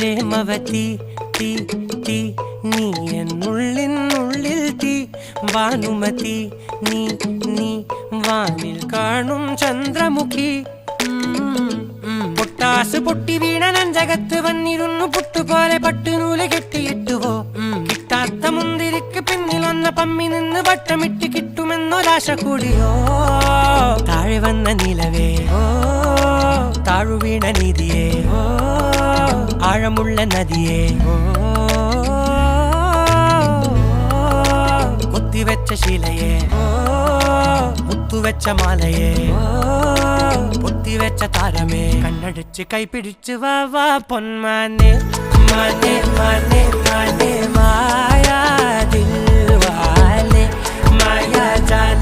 പ്രേമവതി തീ തീ നീ എന്നുള്ളിൽ തീ ഭാനുമതി നീ നീ വാനിൽ കാണും ചന്ദ്രമുഖി പൊട്ടാസ് പൊട്ടി വീണ നെഞ്ചകത്ത് വന്നിരുന്നു പുട്ടുപോലെ പട്ടുനൂല് കെട്ടിയിട്ടുവോ കിട്ടാത്ത മുന്തിരിക്ക് പിന്നിൽ വന്ന പമ്മി നിന്ന് വട്ടമിട്ട് കിട്ടുമെന്നൊരാശ കൂടിയോ താഴെ വന്ന നിലവേ താഴു വീണ നിധിയേ ആഴമുള്ള നദിയേ കൊത്തിവെച്ച ശിലയേ മുത്തുവെച്ച മാലയേ പൊത്തിവെച്ച താരമേ കണ്ണടിച്ച് കൈപിടിച്ച് വാ വാ പൊന്മാനെ മാനെ മാനെ മാനെ മായാ ദിൽവാലെ മായാ ജാല